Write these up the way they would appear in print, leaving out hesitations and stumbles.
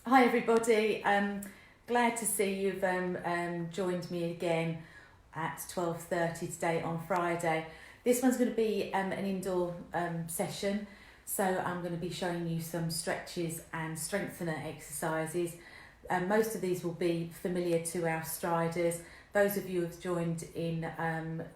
Hi everybody, glad to see you've joined me again at 12:30 today on Friday. This one's going to be an indoor session, so I'm going to be showing you some stretches and strengthener exercises. Most of these will be familiar to our striders. Those of you who have joined in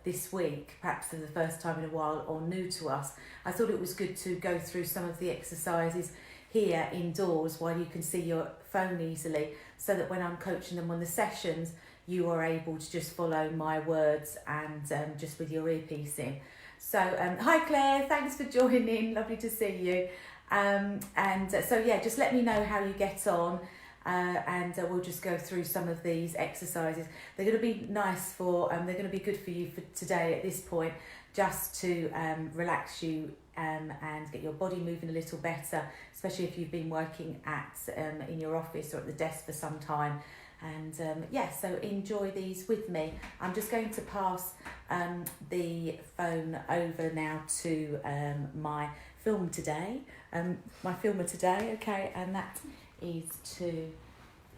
this week, perhaps for the first time in a while or new to us, I thought it was good to go through some of the exercises here indoors while you can see your phone easily, so that when I'm coaching them on the sessions you are able to just follow my words and just with your earpiece in. So hi Claire, thanks for joining, lovely to see you. So yeah, just let me know how you get on, and we'll just go through some of these exercises. They're going to be nice for they're going to be good for you for today at this point, just to relax you and get your body moving a little better, especially if you've been working at in your office or at the desk for some time. And so enjoy these with me. I'm just going to pass the phone over now to my filmer today, okay, and that is to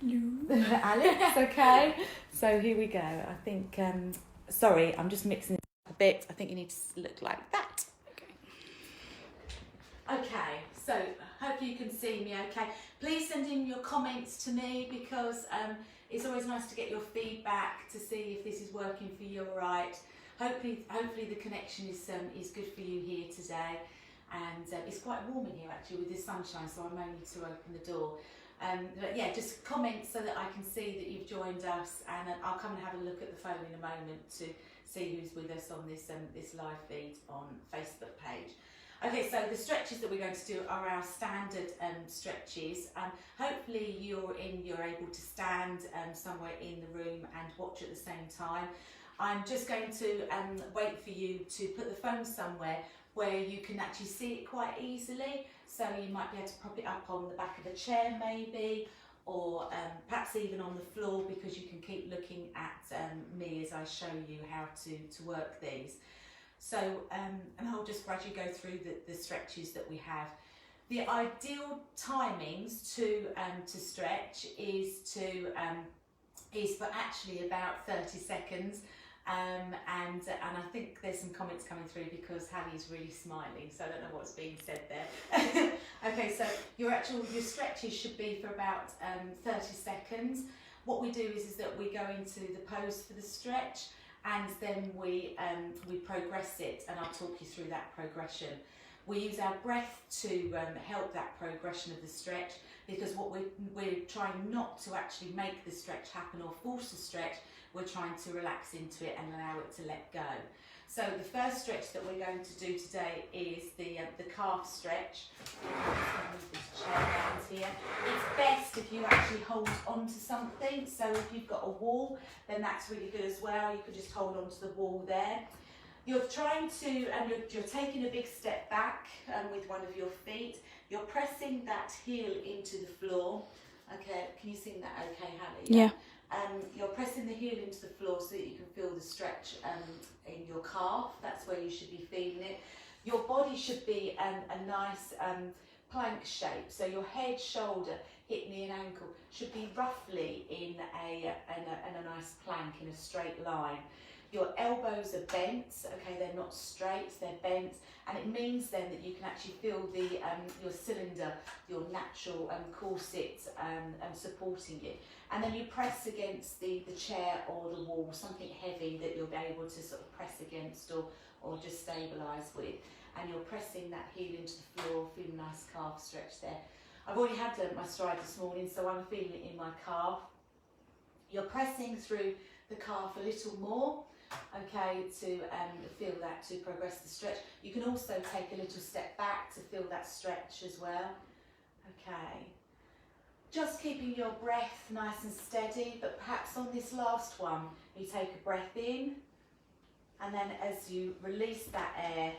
you, Alex, okay. So here we go. I think, sorry, I'm just mixing it up a bit. I think you need to look like that. Okay, so hope you can see me okay. Please send in your comments to me, because it's always nice to get your feedback to see if this is working for you all right. Hopefully the connection is good for you here today. And it's quite warm in here actually with the sunshine, so I may need to open the door. But yeah, just comment so that I can see that you've joined us, and I'll come and have a look at the phone in a moment to see who's with us on this live feed on Facebook page. Okay, so the stretches that we're going to do are our standard stretches. Hopefully you're able to stand somewhere in the room and watch at the same time. I'm just going to wait for you to put the phone somewhere where you can actually see it quite easily. So you might be able to prop it up on the back of a chair maybe, or perhaps even on the floor, because you can keep looking at me as I show you how to work these. So, and I'll just gradually go through the stretches that we have. The ideal timings to stretch is for actually about 30 seconds. And I think there's some comments coming through because Hallie's really smiling, so I don't know what's being said there. Okay, so your stretches should be for about 30 seconds. What we do is that we go into the pose for the stretch, and then we progress it, and I'll talk you through that progression. We use our breath to help that progression of the stretch, because what we're trying not to actually make the stretch happen or force the stretch. We're trying to relax into it and allow it to let go. So the first stretch that we're going to do today is the calf stretch. I'm just going to move this chair around here. It's best if you actually hold onto something. So if you've got a wall, then that's really good as well. You could just hold onto the wall there. You're trying to, and you're taking a big step back with one of your feet. You're pressing that heel into the floor. Okay, can you see that okay, Hallie? Yeah. You're pressing the heel into the floor so that you can feel the stretch in your calf. That's where you should be feeling it. Your body should be a nice plank shape. So your head, shoulder, hip, knee and ankle should be roughly in a nice plank, in a straight line. Your elbows are bent, okay, they're not straight, they're bent, and it means then that you can actually feel your cylinder, your natural corset supporting you. And then you press against the chair or the wall, something heavy that you'll be able to sort of press against or just stabilise with. And you're pressing that heel into the floor, feeling a nice calf stretch there. I've already had my stride this morning, so I'm feeling it in my calf. You're pressing through the calf a little more, okay, to feel that, to progress the stretch. You can also take a little step back to feel that stretch as well. Okay. Just keeping your breath nice and steady, but perhaps on this last one, you take a breath in, and then as you release that air,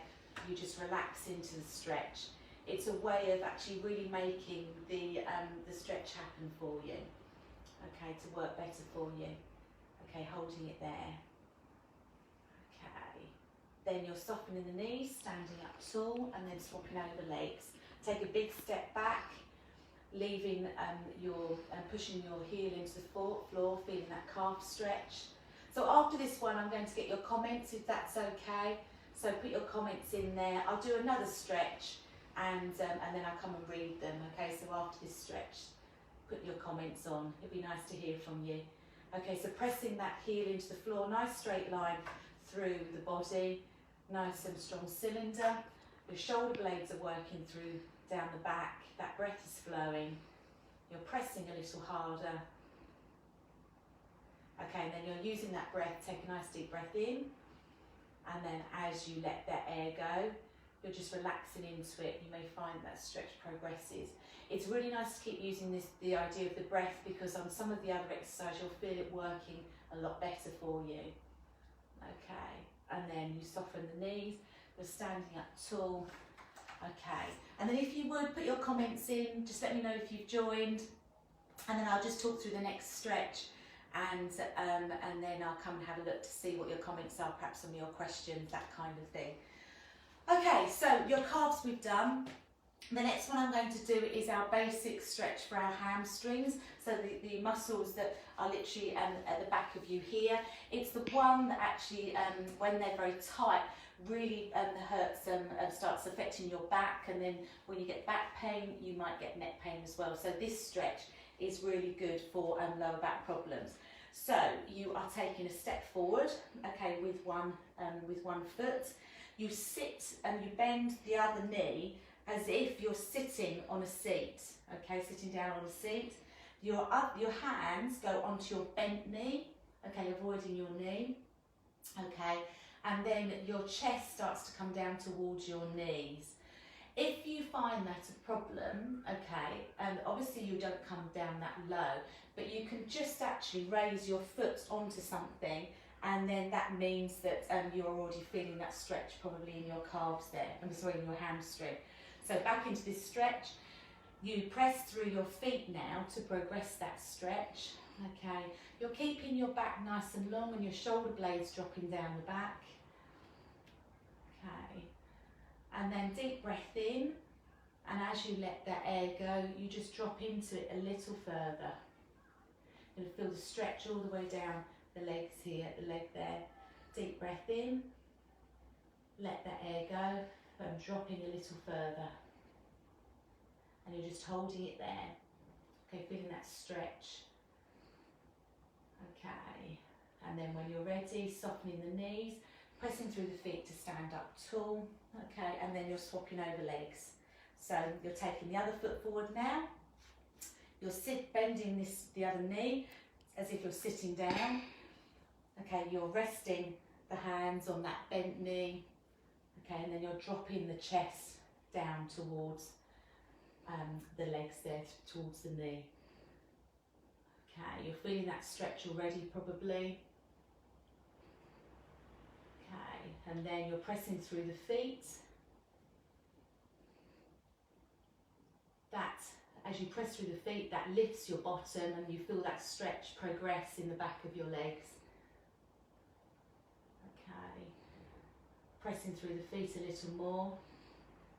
you just relax into the stretch. It's a way of actually really making the stretch happen for you, okay, to work better for you. Okay, holding it there. Okay, then you're softening the knees, standing up tall, and then swapping over legs. Take a big step back, leaving pushing your heel into the floor, feeling that calf stretch. So after this one, I'm going to get your comments, if that's okay. So put your comments in there. I'll do another stretch, and then I'll come and read them. Okay, so after this stretch, put your comments on. It'd be nice to hear from you. Okay, so pressing that heel into the floor, nice straight line through the body, nice and strong cylinder. Your shoulder blades are working through down the back. That breath is flowing. You're pressing a little harder. Okay, and then you're using that breath. Take a nice deep breath in, and then as you let that air go, you're just relaxing into it. You may find that stretch progresses. It's really nice to keep using the idea of the breath, because on some of the other exercises you'll feel it working a lot better for you. Okay, and then you soften the knees. You're standing up tall. Okay, and then if you would put your comments in, just let me know if you've joined, and then I'll just talk through the next stretch, and then I'll come and have a look to see what your comments are, perhaps on your questions, that kind of thing. Okay, so your calves we've done. The next one I'm going to do is our basic stretch for our hamstrings. So the muscles that are literally at the back of you here. It's the one that actually, when they're very tight, really hurts and starts affecting your back. And then when you get back pain, you might get neck pain as well. So this stretch is really good for lower back problems. So you are taking a step forward, okay, with one foot. You sit and you bend the other knee as if you're sitting on a seat, okay, sitting down on a seat. Your hands go onto your bent knee, okay, avoiding your knee, okay, and then your chest starts to come down towards your knees. If you find that a problem, okay, and obviously you don't come down that low, but you can just actually raise your foot onto something, and then that means that you're already feeling that stretch probably in your calves there, in your hamstring. So back into this stretch, you press through your feet now to progress that stretch, okay. You're keeping your back nice and long and your shoulder blades dropping down the back, okay. And then deep breath in, and as you let that air go, you just drop into it a little further. You'll feel the stretch all the way down the legs here, the leg there. Deep breath in, let that air go, and dropping a little further. And you're just holding it there. Okay, feeling that stretch. Okay, and then when you're ready, softening the knees, pressing through the feet to stand up tall. Okay, and then you're swapping over legs. So you're taking the other foot forward now. You'll sit bending the other knee as if you're sitting down. Okay, you're resting the hands on that bent knee. Okay, and then you're dropping the chest down towards the legs there, towards the knee. Okay, you're feeling that stretch already probably. Okay, and then you're pressing through the feet. That, as you press through the feet, that lifts your bottom and you feel that stretch progress in the back of your legs. Okay, pressing through the feet a little more,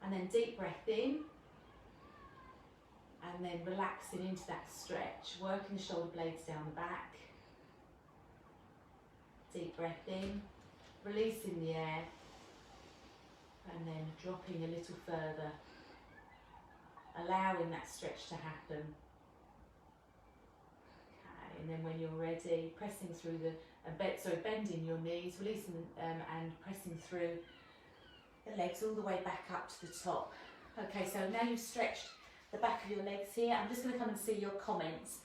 and then deep breath in, and then relaxing into that stretch, working the shoulder blades down the back. Deep breath in, releasing the air, and then dropping a little further, allowing that stretch to happen. Okay, and then when you're ready, pressing through bending your knees, releasing and pressing through the legs all the way back up to the top. Okay, so now you've stretched the back of your legs here. I'm just going to come and see your comments.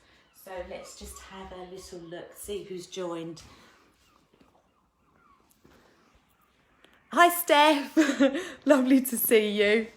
So let's just have a little look, see who's joined. Hi Steph, lovely to see you.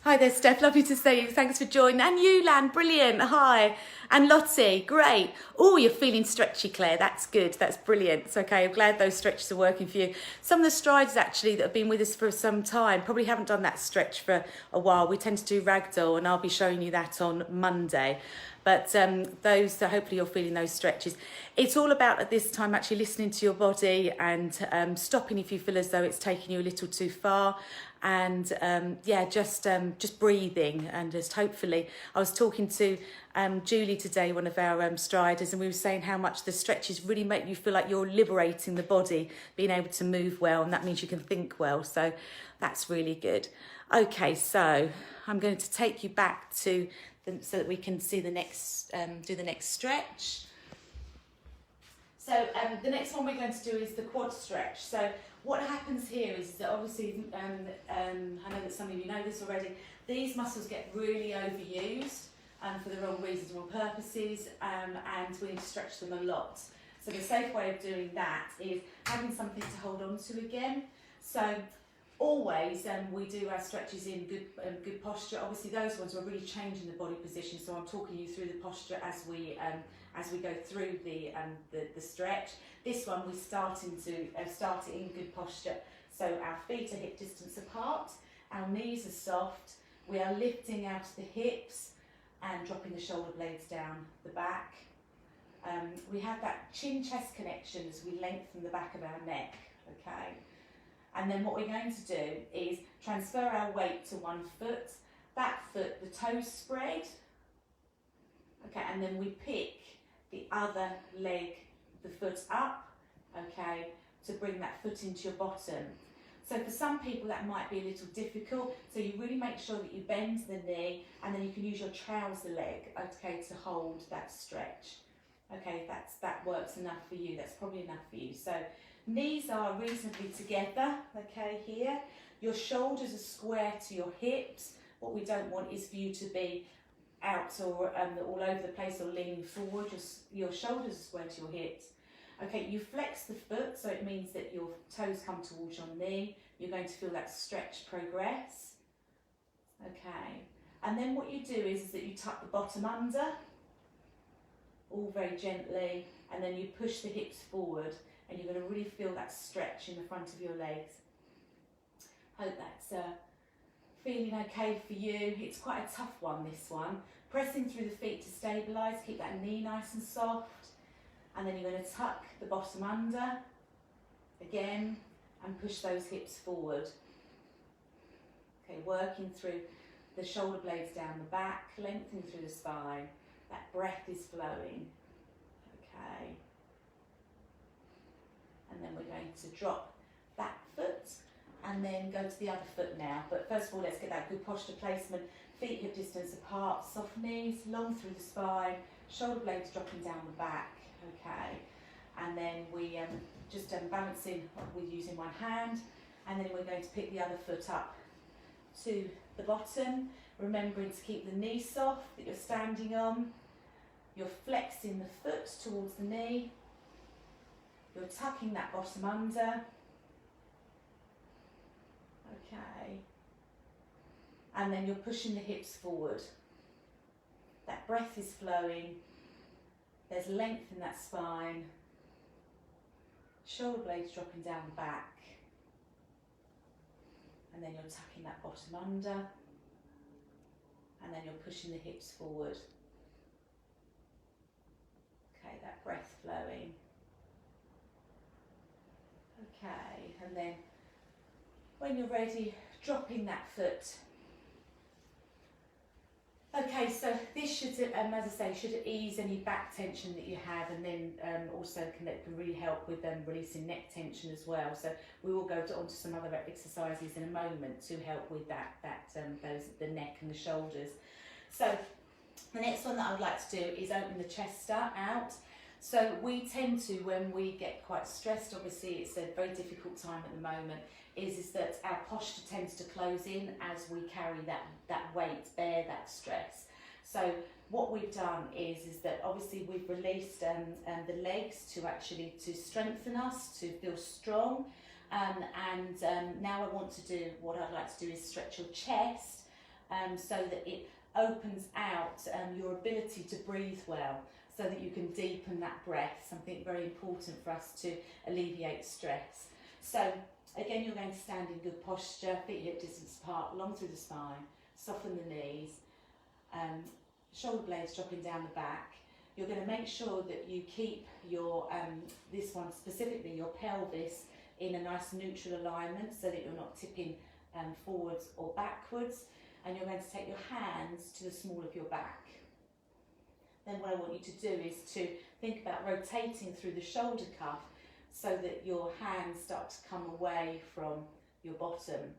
Hi there Steph, lovely to see you, thanks for joining. And you Lan, brilliant, hi. And Lottie, great. Oh, you're feeling stretchy Claire, that's good, that's brilliant. It's okay, I'm glad those stretches are working for you. Some of the strides actually that have been with us for some time probably haven't done that stretch for a while. We tend to do ragdoll and I'll be showing you that on Monday. But those, hopefully you're feeling those stretches. It's all about at this time actually listening to your body and stopping if you feel as though it's taking you a little too far. and yeah, just breathing, and just hopefully, I was talking to Julie today, one of our striders, and we were saying how much the stretches really make you feel like you're liberating the body, being able to move well, and that means you can think well, so that's really good. Okay, so I'm going to take you back to so that we can see the next do the next stretch. So the next one we're going to do is the quad stretch. So what happens here is that obviously, I know that some of you know this already, these muscles get really overused for the wrong reasons, wrong purposes, and we need to stretch them a lot. So the safe way of doing that is having something to hold on to again. So always we do our stretches in good posture. Obviously those ones are really changing the body position, so I'm talking you through the posture as we go through the stretch. This one we're starting to start it in good posture. So our feet are hip distance apart, our knees are soft, we are lifting out of the hips and dropping the shoulder blades down the back. We have that chin-chest connection as we lengthen the back of our neck, okay? And then what we're going to do is transfer our weight to one foot, that foot, the toes spread, okay, and then we pick the other leg, the foot up, okay, to bring that foot into your bottom. So for some people that might be a little difficult, so you really make sure that you bend the knee, and then you can use your trouser leg, okay, to hold that stretch. Okay, that works enough for you, that's probably enough for you. So knees are reasonably together, okay, here. Your shoulders are square to your hips. What we don't want is for you to be out or all over the place or leaning forward. Your shoulders are square to your hips. Okay, you flex the foot, so it means that your toes come towards your knee. You're going to feel that stretch progress. Okay, and then what you do is that you tuck the bottom under, all very gently, and then you push the hips forward, and you're going to really feel that stretch in the front of your legs. Hope that's feeling okay for you. It's quite a tough one, this one. Pressing through the feet to stabilise, keep that knee nice and soft, and then you're going to tuck the bottom under again and push those hips forward. Okay, working through the shoulder blades down the back, lengthening through the spine. That breath is flowing. Okay. And then we're going to drop that foot and then go to the other foot now. But first of all, let's get that good posture placement. Feet hip distance apart, soft knees, long through the spine, shoulder blades dropping down the back. Okay. And then we just balancing with using one hand, and then we're going to pick the other foot up to the bottom, remembering to keep the knee soft that you're standing on. You're flexing the foot towards the knee. You're tucking that bottom under. Okay. And then you're pushing the hips forward. That breath is flowing. There's length in that spine. Shoulder blades dropping down the back. And then you're tucking that bottom under. And then you're pushing the hips forward. Okay, that breath flowing. Okay, and then when you're ready, dropping that foot. Okay, so this should, as I say, should ease any back tension that you have, and then also can really help with releasing neck tension as well. So we will go on to some other exercises in a moment to help with the neck and the shoulders. So the next one that I would like to do is open the chest out. So we tend to, when we get quite stressed, obviously it's a very difficult time at the moment, is that our posture tends to close in as we carry that weight, bear that stress. So what we've done is that obviously we've released the legs to strengthen us, to feel strong, and now I want to do, what I'd like to do is stretch your chest so that it opens out your ability to breathe well, so that you can deepen that breath, something very important for us to alleviate stress. So again, you're going to stand in good posture, feet hip distance apart, long through the spine, soften the knees, shoulder blades dropping down the back. You're going to make sure that you keep your, this one specifically, your pelvis in a nice neutral alignment, so that you're not tipping forwards or backwards, and you're going to take your hands to the small of your back. Then what I want you to do is to think about rotating through the shoulder cuff so that your hands start to come away from your bottom.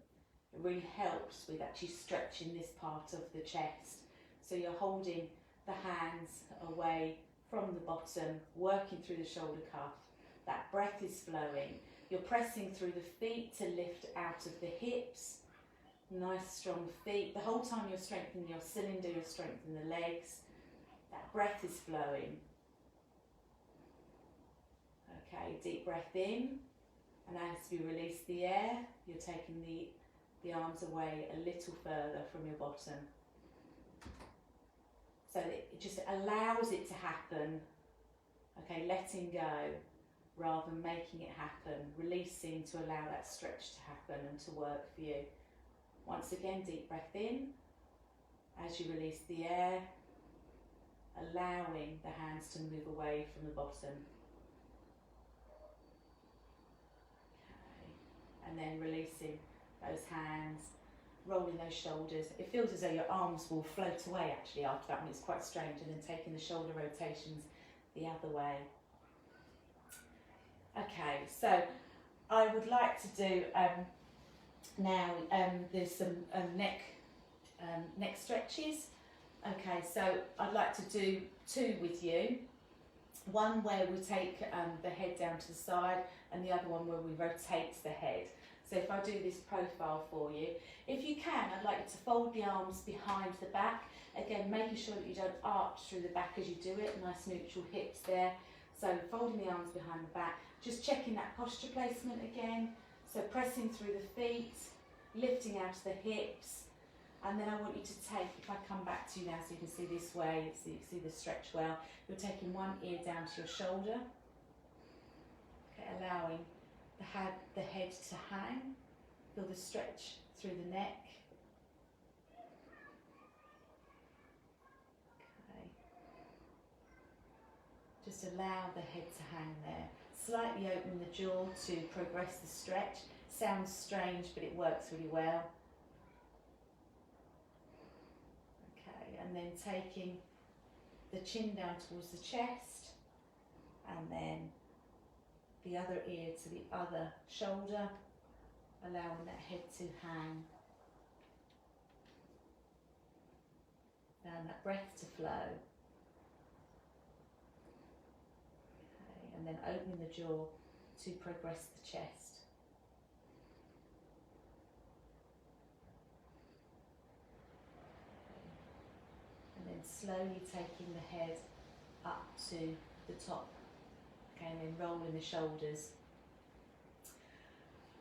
It really helps with actually stretching this part of the chest. So you're holding the hands away from the bottom, working through the shoulder cuff. That breath is flowing. You're pressing through the feet to lift out of the hips. Nice strong feet. The whole time you're strengthening your cylinder, you're strengthening the legs. That breath is flowing. Okay, deep breath in. And as you release the air, you're taking the arms away a little further from your bottom. So it just allows it to happen. Okay, letting go rather than making it happen. Releasing to allow that stretch to happen and to work for you. Once again, deep breath in. As you release the air, allowing the hands to move away from the bottom. Okay. And then releasing those hands, rolling those shoulders. It feels as though your arms will float away actually after that one. It's quite strange. And then taking the shoulder rotations the other way. Okay, so I would like to do now there's some neck stretches. Okay, so I'd like to do two with you. One where we take the head down to the side, and the other one where we rotate the head. So if I do this profile for you, if you can, I'd like you to fold the arms behind the back. Again, making sure that you don't arch through the back as you do it. Nice neutral hips there. So folding the arms behind the back, just checking that posture placement again. So pressing through the feet, lifting out of the hips. And then I want you to take, if I come back to you now so you can see this way, so you can see the stretch well, you're taking one ear down to your shoulder. Okay, allowing the head to hang. Feel the stretch through the neck. Okay. Just allow the head to hang there. Slightly open the jaw to progress the stretch. Sounds strange, but it works really well. And then taking the chin down towards the chest, and then the other ear to the other shoulder, allowing that head to hang, and that breath to flow. Okay, and then opening the jaw to progress the chest. Slowly taking the head up to the top, okay, and then rolling the shoulders.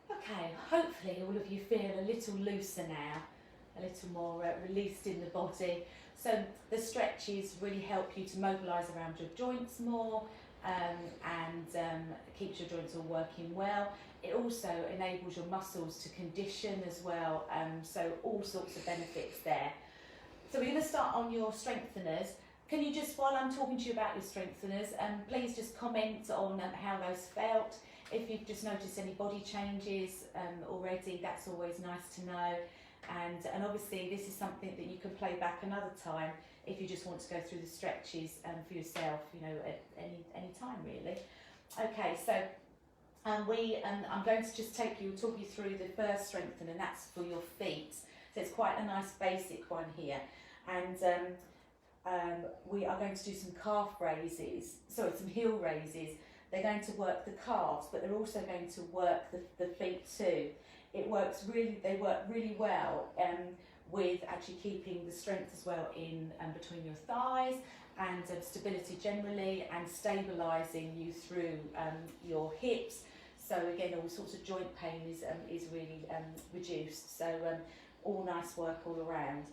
Okay, hopefully all of you feel a little looser now, a little more released in the body. So the stretches really help you to mobilise around your joints more and keeps your joints all working well. It also enables your muscles to condition as well, so all sorts of benefits there. So we're going to start on your strengtheners. Can you just, while I'm talking to you about your strengtheners, please just comment on how those felt. If you've just noticed any body changes already, that's always nice to know. And obviously this is something that you can play back another time if you just want to go through the stretches for yourself, you know, at any time really. Okay, so I'm going to just talk you through the first strengthener, and that's for your feet. So it's quite a nice basic one here, and we are going to do some calf raises, sorry, some heel raises. They're going to work the calves, but they're also going to work the feet too. They work really well with actually keeping the strength as well in between your thighs, and stability generally, and stabilising you through your hips. So again, all sorts of joint pain is really reduced. So all nice work all around.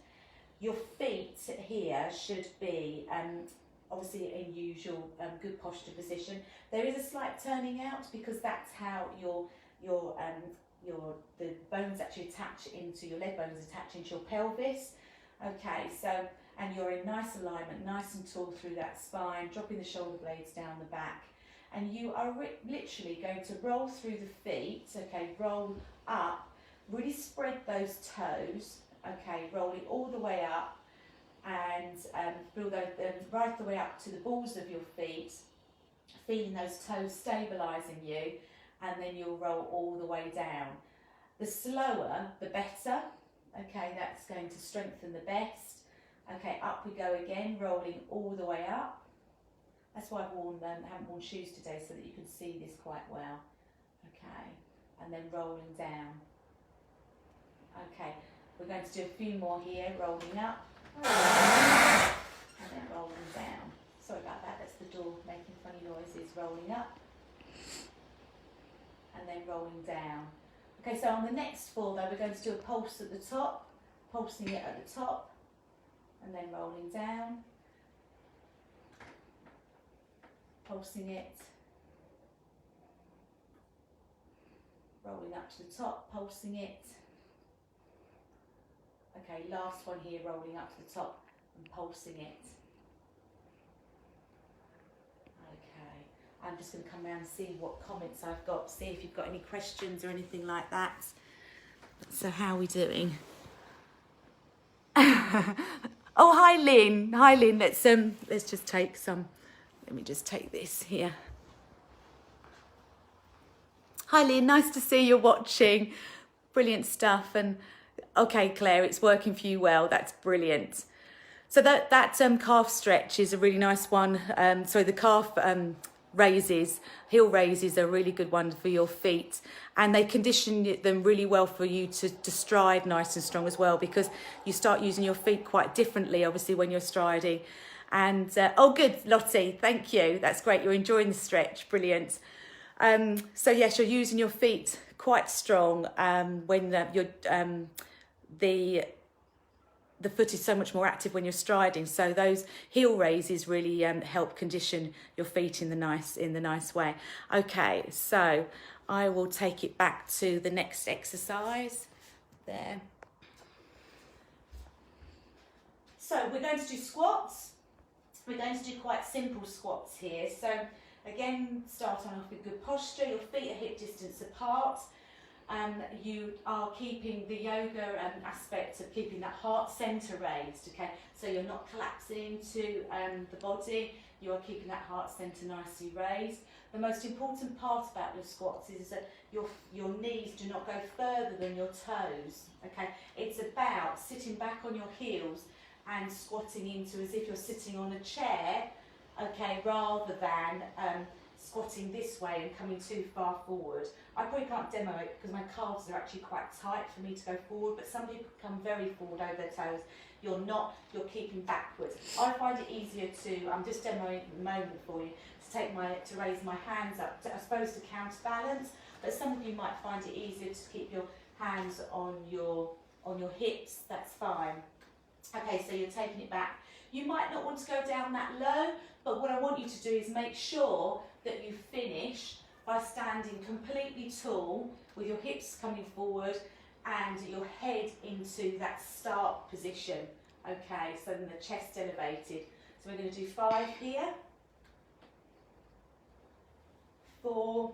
Your feet here should be obviously in usual good posture position. There is a slight turning out because that's how the bones actually attach into your leg bones, attach into your pelvis. Okay, so, and you're in nice alignment, nice and tall through that spine, dropping the shoulder blades down the back. And you are literally going to roll through the feet, okay, roll up really spread those toes, okay, rolling all the way up, and build them right the way up to the balls of your feet, feeling those toes stabilising you, and then you'll roll all the way down. The slower, the better. Okay, that's going to strengthen the best. Okay, up we go again, rolling all the way up. That's why I haven't worn shoes today, so that you can see this quite well. Okay, and then rolling down. Okay, we're going to do a few more here, rolling up, and then rolling down. Sorry about that, that's the door making funny noises. Rolling up, and then rolling down. Okay, so on the next 4 though, we're going to do a pulse at the top, pulsing it at the top, and then rolling down, pulsing it, rolling up to the top, pulsing it. Okay, last one here, rolling up to the top and pulsing it. I'm just going to come around and see what comments I've got, see if you've got any questions or anything like that. So how are we doing? Oh, hi Lynn. Hi Lynn. Let's just take some. Let me just take this here. Hi Lynn, nice to see you watching. Brilliant stuff. And okay, Claire, it's working for you well. That's brilliant. So that calf stretch is a really nice one. So the calf raises, heel raises are a really good one for your feet, and they condition them really well for you to stride nice and strong as well, because you start using your feet quite differently obviously when you're striding. And oh good, Lottie, thank you, that's great, you're enjoying the stretch, brilliant. So yes, you're using your feet quite strong when the foot is so much more active when you're striding, so those heel raises really help condition your feet in the nice way. Okay, so I will take it back to the next exercise there. So we're going to do squats. We're going to do quite simple squats here. So again, starting off with good posture, your feet are hip distance apart. You are keeping the yoga aspect of keeping that heart centre raised, okay? So you're not collapsing into the body, you are keeping that heart centre nicely raised. The most important part about your squats is that your knees do not go further than your toes, okay? It's about sitting back on your heels and squatting into as if you're sitting on a chair, okay, rather than squatting this way and coming too far forward. I probably can't demo it because my calves are actually quite tight for me to go forward, but some people come very forward over their toes. You're not, you're keeping backwards. I find it easier to, I'm just demoing at the moment for you, to raise my hands up, I suppose to counterbalance, but some of you might find it easier to keep your hands on your hips, that's fine. Okay, so you're taking it back. You might not want to go down that low, but what I want you to do is make sure that you finish by standing completely tall with your hips coming forward and your head into that start position. Okay, so then the chest elevated. So we're going to do 5 here. 4,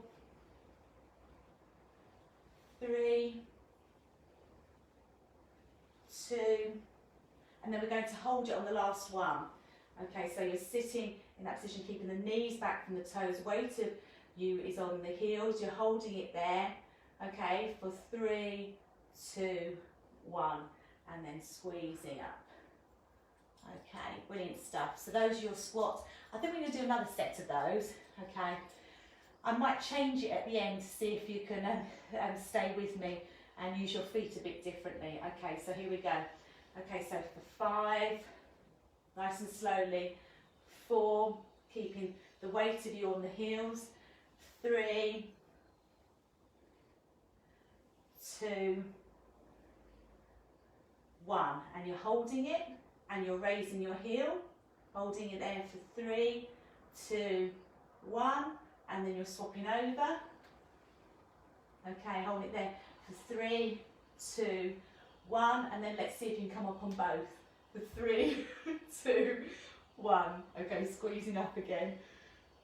3, 2, and then we're going to hold it on the last one. Okay, so you're sitting in that position, keeping the knees back from the toes, weight of you is on the heels, you're holding it there, okay, for 3, 2, 1, and then squeezing up. Okay, brilliant stuff. So those are your squats. I think we're going to do another set of those, okay. I might change it at the end to see if you can stay with me and use your feet a bit differently. Okay, so here we go. Okay, so for 5, nice and slowly. 4, keeping the weight of you on the heels. 3, 2, 1, and you're holding it and you're raising your heel, holding it there for 3, 2, 1, and then you're swapping over. Okay, hold it there for 3, 2, 1, and then let's see if you can come up on both. For 3, 2, 1. Okay, squeezing up again.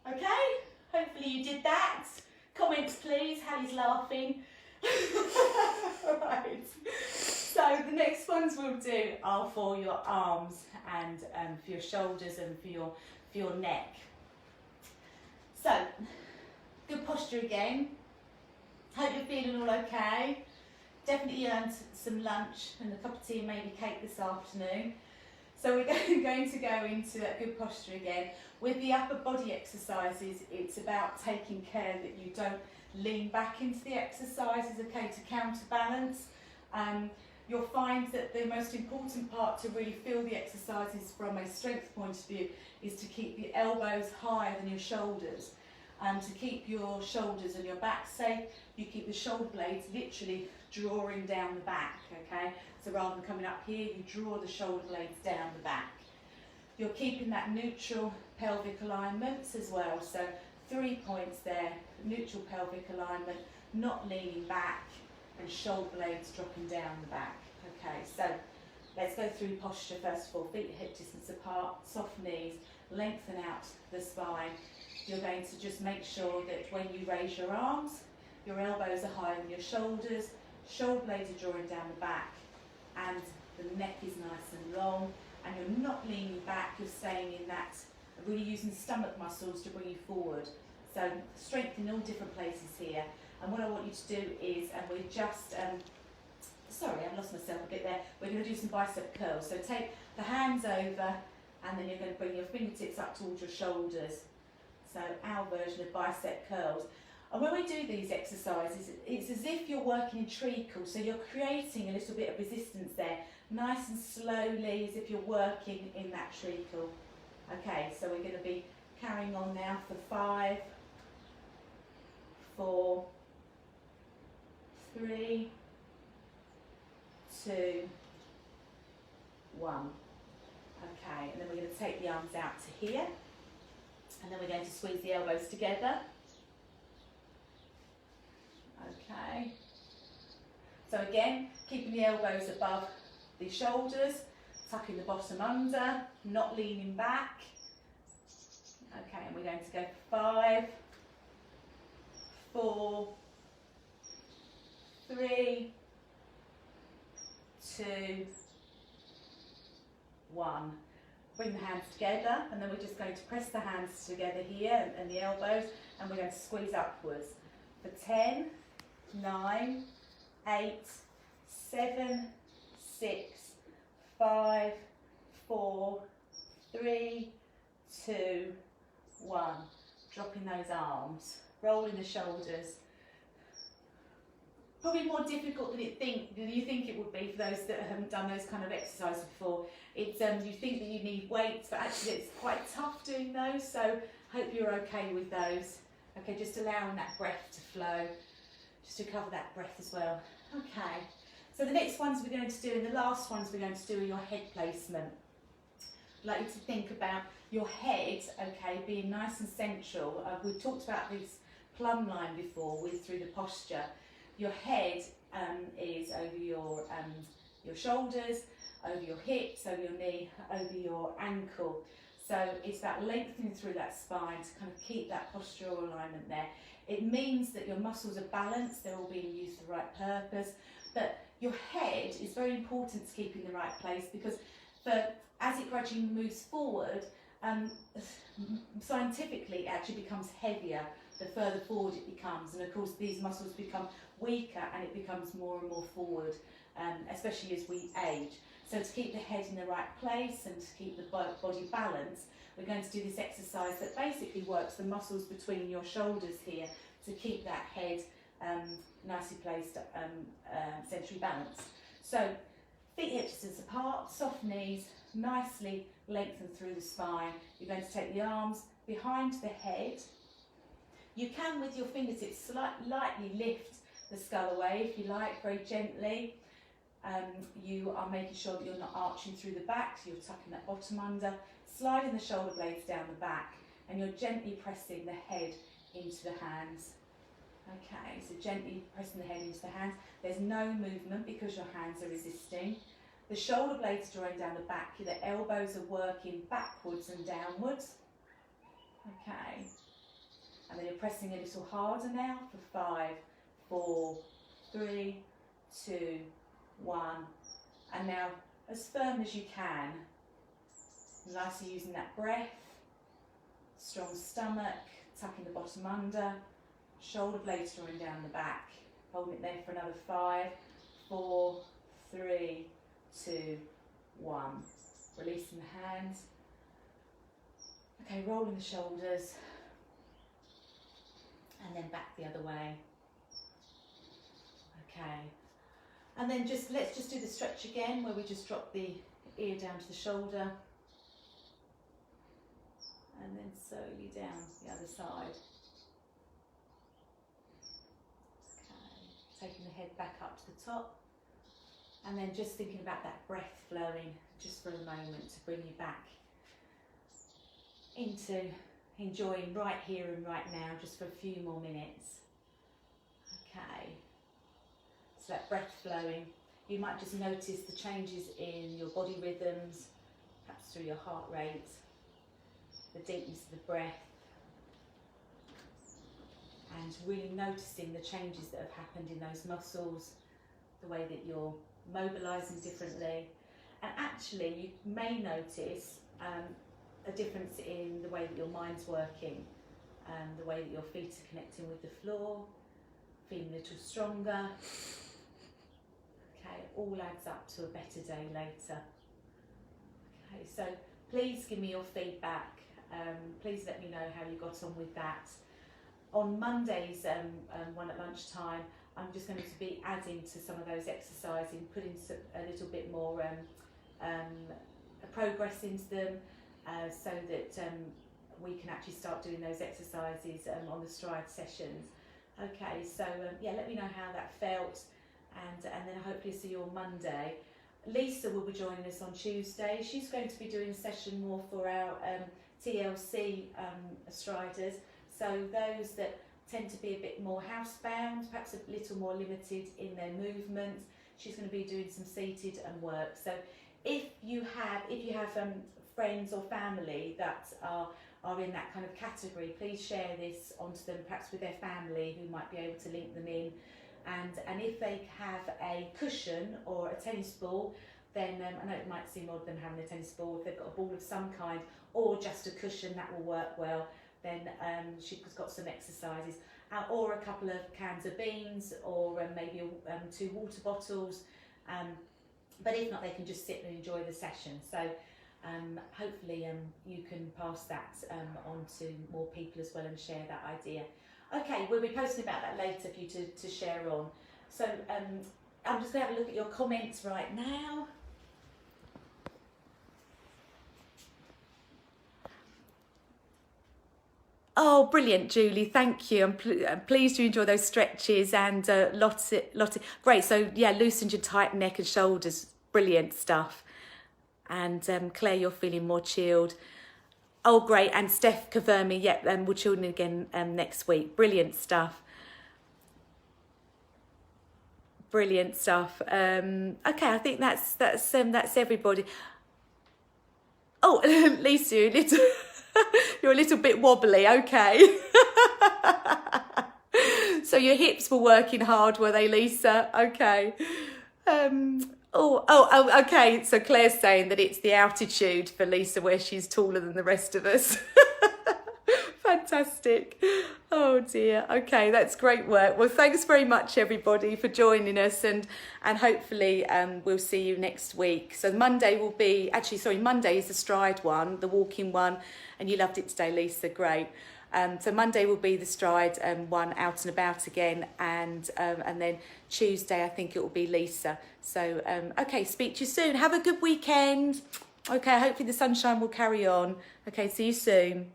Okay, hopefully you did that. Comments please, Hallie's laughing. Right. So the next ones we'll do are for your arms and for your shoulders and for your neck. So, good posture again. Hope you're feeling all okay. Definitely earned some lunch and a cup of tea and maybe cake this afternoon. So we're going to go into that good posture again. With the upper body exercises, it's about taking care that you don't lean back into the exercises, okay, to counterbalance. You'll find that the most important part to really feel the exercises from a strength point of view is to keep the elbows higher than your shoulders. To keep your shoulders and your back safe, you keep the shoulder blades literally drawing down the back, okay? So rather than coming up here, you draw the shoulder blades down the back. You're keeping that neutral pelvic alignment as well. So 3 points there, neutral pelvic alignment, not leaning back, and shoulder blades dropping down the back. Okay, so let's go through posture first of all. Feet hip distance apart, soft knees, lengthen out the spine. You're going to just make sure that when you raise your arms, your elbows are higher than your shoulders, shoulder blades are drawing down the back, and the neck is nice and long, and you're not leaning back, you're staying in that, really using stomach muscles to bring you forward. So strength in all different places here. And what I want you to do is, and we're just, sorry, I've lost myself a bit there. We're going to do some bicep curls. So take the hands over, and then you're going to bring your fingertips up towards your shoulders. So our version of bicep curls. And when we do these exercises, it's as if you're working in treacle. So you're creating a little bit of resistance there, nice and slowly, as if you're working in that treacle. Okay, so we're going to be carrying on now for 5, 4, 3, 2, 1. Okay, and then we're going to take the arms out to here, and then we're going to squeeze the elbows together. Okay, so again, keeping the elbows above the shoulders, tucking the bottom under, not leaning back. Okay, and we're going to go for 5, 4, 3, 2, 1. Bring the hands together, and then we're just going to press the hands together here and the elbows, and we're going to squeeze upwards for 10, 9, 8, 7, 6, 5, 4, 3, 2, 1. Dropping those arms, rolling the shoulders. Probably more difficult than you think it would be for those that haven't done those kind of exercises before. It's you think that you need weights, but actually it's quite tough doing those. So hope you're okay with those. Okay, just allowing that breath to flow, just to cover that breath as well. Okay, so the next ones we're going to do, and the last ones we're going to do, are your head placement. I'd like you to think about your head, okay, being nice and central. We've talked about this plumb line before through the posture. Your head is over your shoulders, over your hips, over your knee, over your ankle. So it's about lengthening through that spine to kind of keep that postural alignment there. It means that your muscles are balanced, they're all being used for the right purpose. But your head is very important to keep in the right place, because as it gradually moves forward, scientifically it actually becomes heavier the further forward it becomes, and of course these muscles become weaker and it becomes more and more forward, especially as we age. So to keep the head in the right place and to keep the body balanced, we're going to do this exercise that basically works the muscles between your shoulders here to keep that head nicely placed, centrally balanced. So feet hip distance apart, soft knees, nicely lengthened through the spine. You're going to take the arms behind the head. You can, with your fingertips, lightly lift the skull away if you like, very gently. You are making sure that you're not arching through the back, so you're tucking that bottom under, sliding the shoulder blades down the back, and you're gently pressing the head into the hands. Okay, so gently pressing the head into the hands. There's no movement because your hands are resisting. The shoulder blades drawing down the back, the elbows are working backwards and downwards. Okay. And then you're pressing a little harder now for 5, 4, 3, 2, 1. And now, as firm as you can, nicely using that breath, strong stomach, tucking the bottom under, shoulder blades drawing down the back, holding it there for another 5, 4, 3, 2, 1. Releasing the hands. Okay, rolling the shoulders, and then back the other way. Okay, and then let's just do the stretch again, where we just drop the ear down to the shoulder, and then slowly down the other side. Okay, taking the head back up to the top, and then just thinking about that breath flowing just for a moment to bring you back into enjoying right here and right now, just for a few more minutes. Okay, so that breath flowing, you might just notice the changes in your body rhythms, perhaps through your heart rate, the deepness of the breath, and really noticing the changes that have happened in those muscles, the way that you're mobilising differently. And actually you may notice a difference in the way that your mind's working, the way that your feet are connecting with the floor, feeling a little stronger. Okay, it all adds up to a better day later. Okay, so please give me your feedback. Please let me know how you got on with that. On Monday's one at lunchtime, I'm just going to be adding to some of those exercises, putting a little bit more progress into them, so that we can actually start doing those exercises on the stride sessions. Okay, so yeah, let me know how that felt, and then hopefully see you on Monday. Lisa will be joining us on Tuesday. She's going to be doing a session more for our TLC striders, so those that tend to be a bit more housebound, perhaps a little more limited in their movement. She's going to be doing some seated work. So if you have friends or family that are in that kind of category, please share this onto them, perhaps with their family who might be able to link them in. And if they have a cushion or a tennis ball, then I know it might seem odd them having a tennis ball. If they've got a ball of some kind or just a cushion, that will work well. Then she's got some exercises, or a couple of cans of beans, or maybe 2 water bottles. But if not, they can just sit and enjoy the session. So hopefully you can pass that on to more people as well and share that idea. Okay, we'll be posting about that later for you to share on. So I'm just going to have a look at your comments right now. Oh, brilliant, Julie. Thank you. I'm pleased you enjoy those stretches, and Lottie. Great. So yeah, loosened your tight neck and shoulders. Brilliant stuff. And Claire, you're feeling more chilled. Oh, great. And Steph confirming, yep, we're chilling again next week. Brilliant stuff. Brilliant stuff. Okay, I think that's everybody. Oh, Lisa, you're a little bit wobbly. Okay. So your hips were working hard, were they, Lisa? Okay. Oh, okay. So Claire's saying that it's the altitude for Lisa, where she's taller than the rest of us. Fantastic. Oh dear. Okay, that's great work. Well, thanks very much, everybody, for joining us, and hopefully we'll see you next week. So Monday will be, Monday is the stride one, the walking one, and you loved it today, Lisa. Great. So Monday will be the stride one, out and about again, and then Tuesday I think it will be Lisa. So okay, speak to you soon. Have a good weekend. Okay, hopefully the sunshine will carry on. Okay, see you soon.